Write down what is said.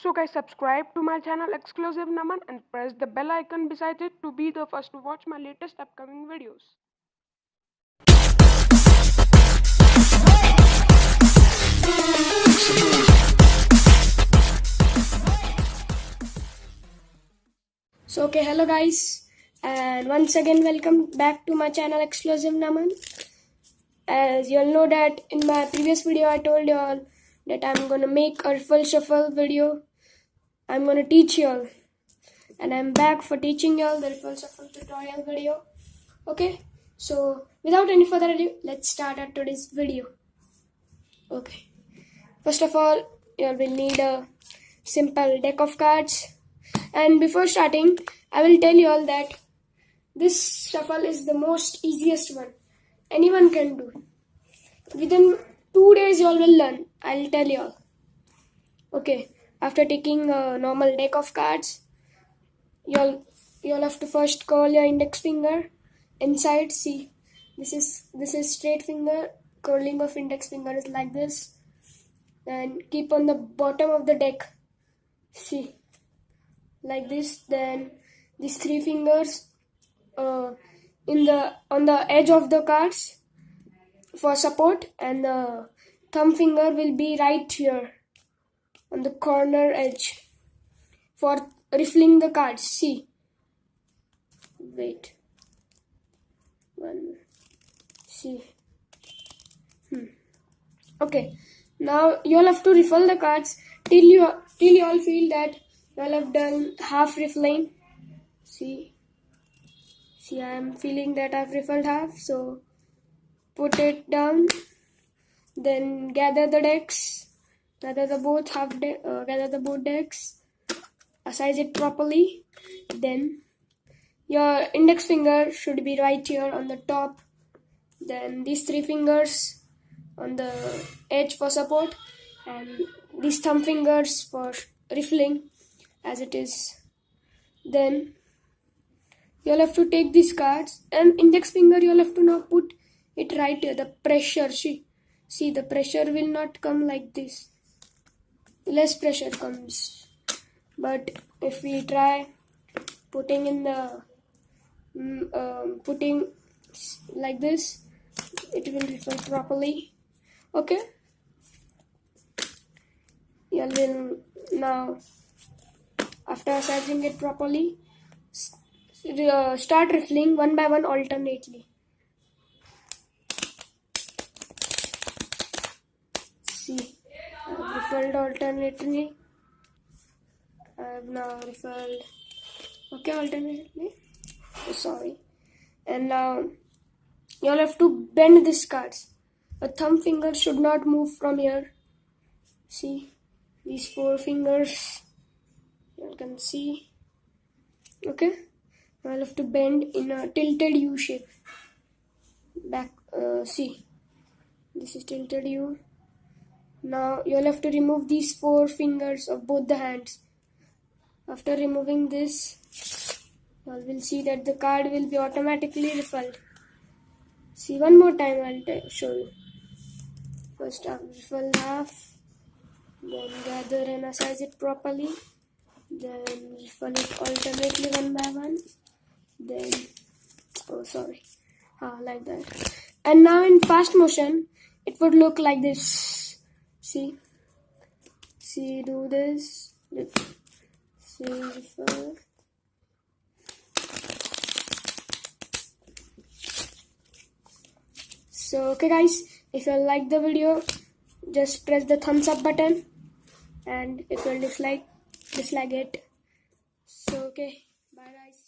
So guys, subscribe to my channel Exclusive Naman and press the bell icon beside it to be the first to watch my latest upcoming videos. So hello guys, and once again welcome back to my channel Exclusive Naman. As you all know that in my previous video I told you all that I'm gonna make a Riffle shuffle video. I'm gonna teach you all, and I'm back for teaching you all the Riffle shuffle tutorial video. Okay, so without any further ado, let's start our today's video. Okay, first of all, you all will need a simple deck of cards. And before starting, I will tell you all that this shuffle is the most easiest one. Anyone can do. Within 2 days you all will learn. I'll tell you all. Okay, after taking a normal deck of cards, you all have to first curl your index finger inside. See, this is straight finger. Curling of index finger is like this. And keep on the bottom of the deck. See, like this. Then these 3 fingers on the edge of the cards for support, and the thumb finger will be right here on the corner edge for riffling the cards. See, wait, one, see. Okay, now you all have to riffle the cards till you all feel that you all have done half riffling. See, I am feeling that I've riffled half, so put it down. Then gather the decks, gather the both decks, size it properly. Then your index finger should be right here on the top. Then these 3 fingers on the edge for support, and these thumb fingers for riffling as it is. Then you'll have to take these cards, and index finger you'll have to now put it right here. The pressure, see the pressure will not come like this. Less pressure comes. But if we try putting in the putting like this, it will riffle properly. Okay, you will now, after sizing it properly, start riffling one by one alternately. See, I have riffled alternately. I have now riffled, okay, alternately. Oh, sorry. And now you all have to bend these cards. A thumb finger should not move from here. See, these 4 fingers you can see. Okay, I'll have to bend in a tilted U shape. Back, see, this is tilted U. Now you'll have to remove these 4 fingers of both the hands. After removing this, you will see that the card will be automatically riffled. See, one more time I'll show you. First I'll riffle half, then gather and size it properly, then riffle it alternately one by one, then, oh sorry, like that. And now in fast motion, it would look like this. See, do this, see, riffle. So okay guys, if you like the video, just press the thumbs up button, and if you dislike it. So okay, bye guys.